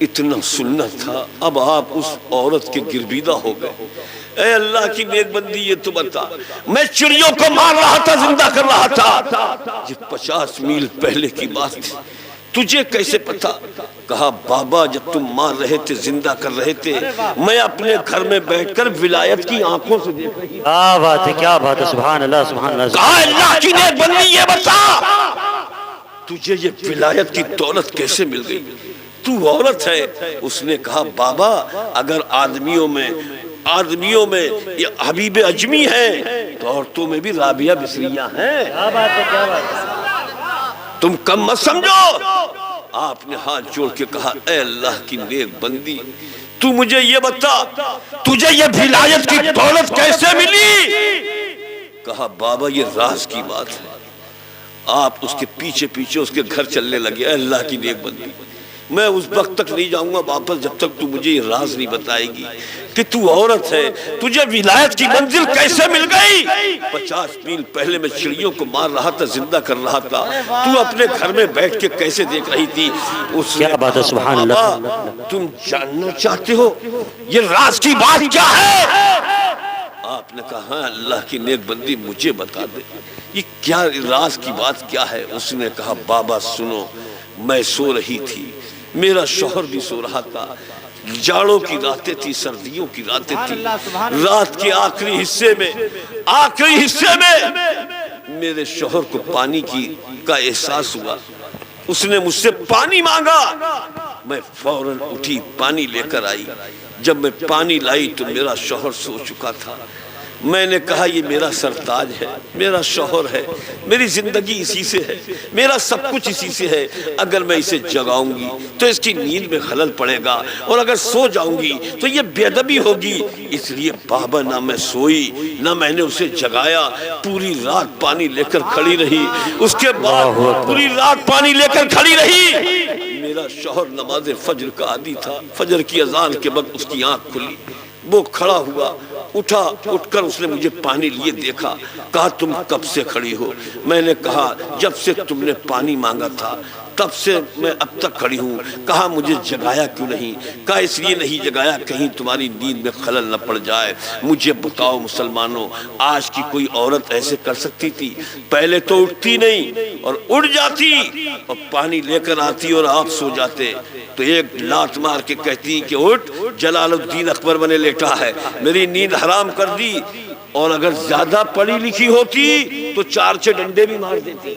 اتنا سننا تھا، اب آپ اس عورت کے گرویدہ ہو گئے۔ اے اللہ کی نیک بندی یہ تو بتا، میں چڑیوں کو مار رہا تھا، زندہ کر رہا تھا، یہ 50 میل پہلے کی بات تھی، تجھے کیسے پتا؟ کہا بابا جب تم مار رہے تھے، زندہ کر رہے تھے، میں اپنے گھر میں بیٹھ کر ولایت کی آنکھوں سے دیکھ رہی۔ کیا بات ہے، کیا بات ہے، سبحان اللہ سبحان اللہ۔ کہا اللہ کی نیک بندی یہ بتا، تجھے یہ ولایت کی دولت کیسے مل گئی؟ تو عورت ہے۔ اس نے کہا بابا اگر آدمیوں میں یہ حبیب اجمی ہیں تو عورتوں میں بھی رابعہ بصریہ ہیں۔ کیا بات ہے، کیا بات ہے۔ تم کم مت سمجھو۔ آپ نے ہاتھ جوڑ کے کہا اے اللہ کی نیک بندی، تو مجھے یہ بتا تجھے یہ ولایت کی دولت کیسے ملی؟ کہا بابا یہ راز کی بات ہے۔ آپ اس کے پیچھے پیچھے اس کے گھر چلنے لگے۔ اے اللہ کی نیک بندی، میں اس وقت تک نہیں جاؤں گا واپس جب تک تو مجھے یہ راز نہیں بتائے گی کہ تو عورت ہے، تجھے ولایت کی منزل کیسے مل گئی؟ 50 میل پہلے میں چڑیوں کو مار رہا تھا، زندہ کر رہا تھا، تو اپنے گھر میں بیٹھ کے کیسے دیکھ رہی تھی؟ اس نے کیا بات ہے، سبحان اللہ۔ بابا تم جاننا چاہتے ہو یہ راز کی بات کیا ہے؟ آپ نے کہا ہاں اللہ کی نیک بندی مجھے بتا دے، یہ کیا راز کی بات کیا ہے؟ اس نے کہا بابا سنو، میں سو رہی تھی، میرا شوہر بھی سو رہا تھا، جاڑوں کی راتیں تھی، سردیوں کی راتیں تھی، رات کے آخری حصے میں میرے شوہر کو پانی کا احساس ہوا، اس نے مجھ سے پانی مانگا، میں فوراً اٹھی پانی لے کر آئی۔ جب میں پانی لائی تو میرا شوہر سو چکا تھا۔ میں نے کہا یہ میرا سرتاج ہے، میرا شوہر ہے، میری زندگی اسی سے ہے، میرا سب کچھ اسی سے ہے، اگر میں اسے جگاؤں گی تو اس کی نیند میں خلل پڑے گا، اور اگر سو جاؤں گی تو یہ بے ادبی ہوگی۔ اس لیے بابا نہ میں سوئی نہ میں نے اسے جگایا، پوری رات پانی لے کر کھڑی رہی۔ اس کے بعد پوری رات پانی لے کر کھڑی رہی۔ میرا شوہر نماز فجر کا عادی تھا، فجر کی اذان کے وقت اس کی آنکھ کھلی، وہ کھڑا ہوا، اٹھ کر اس نے مجھے پانی لیے دیکھا، کہا تم کب سے کھڑی ہو؟ میں نے کہا جب سے تم نے پانی مانگا تھا تب سے میں اب تک کھڑی ہوں۔ کہا مجھے جگایا کیوں نہیں؟ کہا اس لیے نہیں جگایا کہیں تمہاری نیند میں خلل نہ پڑ جائے۔ مجھے بتاؤ مسلمانوں، آج کی کوئی عورت ایسے کر سکتی تھی؟ پہلے تو اٹھتی نہیں، اور اٹھ جاتی اور پانی لے کر آتی اور آپ سو جاتے تو ایک لات مار کے کہتی کہ اٹھ، جلال الدین اکبر بنے لیٹا ہے، میری نیند حرام کر دی۔ اور اگر زیادہ پڑھی لکھی ہوتی تو 4 ڈنڈے بھی مار دیتی۔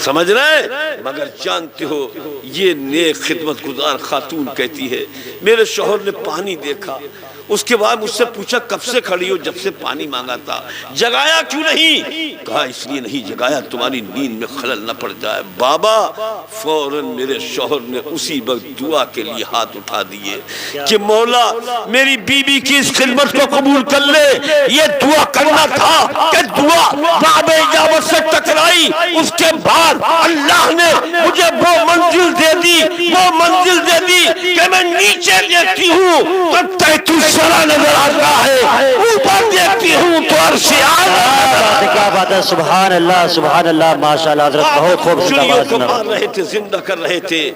سمجھ رہے؟ مگر جانتے ہو یہ نیک خدمت گزار خاتون کہتی ہے میرے شوہر نے پانی دیکھا، اس کے بعد مجھ سے پوچھا کب سے کھڑی ہو؟ جب سے پانی مانگا تھا۔ جگایا کیوں نہیں؟ کہا اس لیے نہیں جگایا تمہاری نیند میں خلل نہ پڑ جائے۔ بابا فوراً میرے شوہر نے اسی وقت دعا کے لیے ہاتھ اٹھا دیے کہ مولا میری بیوی کی اس خدمت کو قبول کر لے۔ یہ دعا کرنا تھا کہ دعا باب اجابت سے ٹکرائی، اس کے بعد اللہ نے مجھے وہ منزل دے دی کہ میں نیچے دیکھتی ہوں تو تیتوس سرا نظر آتا ہے، اوپر دیکھتی ہوں تو عرش اعلیٰ۔ کیا بات ہے، سبحان اللہ سبحان اللہ، ماشاءاللہ حضرت بہت خوب چڑیوں کو مار رہے تھے، زندہ کر رہے تھے،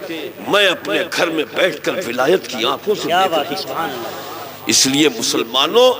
میں اپنے گھر میں بیٹھ کر ولایت کی آنکھوں سے دیکھ رہی تھی۔ اس لیے مسلمانوں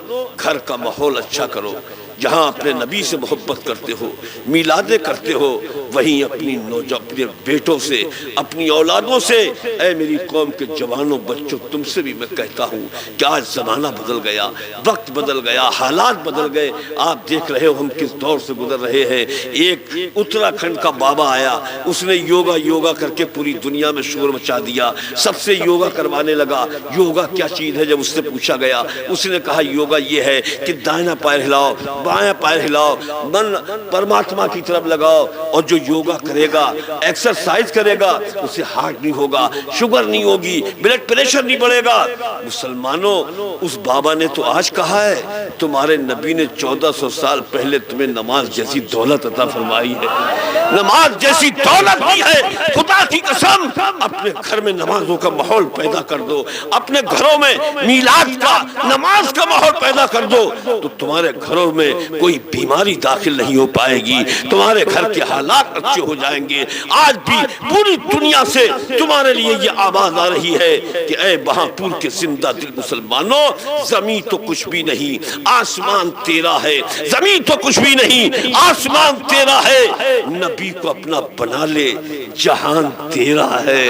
گھر کا ماحول اچھا کرو، جہاں اپنے نبی سے محبت کرتے ہو، میلادیں کرتے ہو، وہیں اپنے بیٹوں سے، اپنی اولادوں سے۔ اے میری قوم کے جوانوں بچوں، تم سے بھی میں کہتا ہوں کہ آج زمانہ بدل گیا، وقت بدل گیا، حالات بدل گئے۔ آپ دیکھ رہے ہو ہم کس دور سے گزر رہے ہیں۔ ایک اتراکھنڈ کا بابا آیا، اس نے یوگا کر کے پوری دنیا میں شور مچا دیا، سب سے یوگا کروانے لگا۔ یوگا کیا چیز ہے؟ جب اس سے پوچھا گیا اس نے کہا یوگا یہ ہے کہ دائنا پیر ہلاؤ، بائیں پیر ہلاؤ، من پرماتما کی طرف لگاؤ، اور جو یوگا کرے گا، ایکسرسائز کرے گا، اسے ہارٹ نہیں ہوگا، شوگر نہیں ہوگی، بلڈ پریشر نہیں بڑھے گا۔ مسلمانوں اس بابا نے تو آج کہا ہے تمہارے نبی نے 1400 سال پہلے تمہیں نماز جیسی دولت عطا فرمائی ہے، نماز جیسی دولت دی ہے۔ خدا کی قسم اپنے گھر میں نمازوں کا ماحول پیدا کر دو، اپنے گھروں میں میلاد کا، نماز کا ماحول پیدا کر دو، تو تمہارے گھروں میں کوئی بیماری داخل نہیں ہو پائے گی، تمہارے گھر کے حالات اچھے ہو جائیں گے۔ آج بھی پوری دنیا سے تمہارے لیے یہ آواز آ رہی ہے کہ اے بہاپور کے زندہ دل مسلمانوں، زمین تو کچھ بھی نہیں، آسمان تیرا ہے۔ زمین تو کچھ بھی نہیں، آسمان تیرا ہے۔ نبی کو اپنا بنا لے، جہان تیرا ہے۔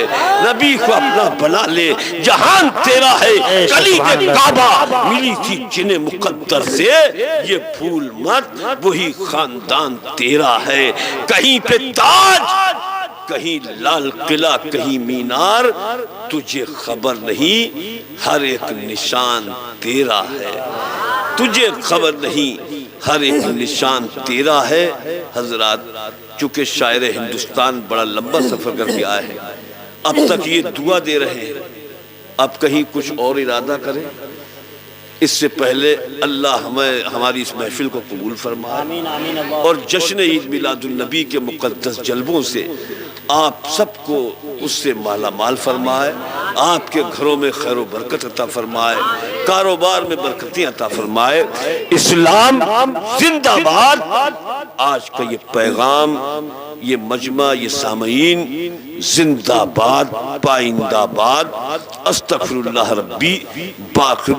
نبی کو اپنا بنا لے، جہان تیرا ہے۔ کلی کے کعبہ ملی تھی جن مقدر سے، یہ بھول مت وہی خاندان تیرا ہے۔ کہیں پہ تاج، کہیں لال قلعہ، کہیں مینار، تجھے خبر نہیں ہر ایک نشان تیرا ہے۔ تجھے خبر نہیں ہر ایک نشان تیرا ہے۔ حضرات، چونکہ شاعر ہندوستان بڑا لمبا سفر کر کے آئے ہیں، اب تک یہ دعا دے رہے ہیں، اب کہیں کچھ اور ارادہ کریں؟ اس سے پہلے اللہ ہماری اس محفل کو قبول فرمائے اور جشن عید میلاد النبی کے مقدس جلووں سے آپ سب کو اس سے مالا مال فرمائے، آپ کے گھروں میں خیر و برکت عطا فرمائے، کاروبار میں برکتیں عطا فرمائے۔ اسلام زندہ باد۔ آج کا یہ پیغام، یہ مجمع، یہ سامعین، زندہ باد، پائندہ باد۔ استغفر اللہ ربی باقی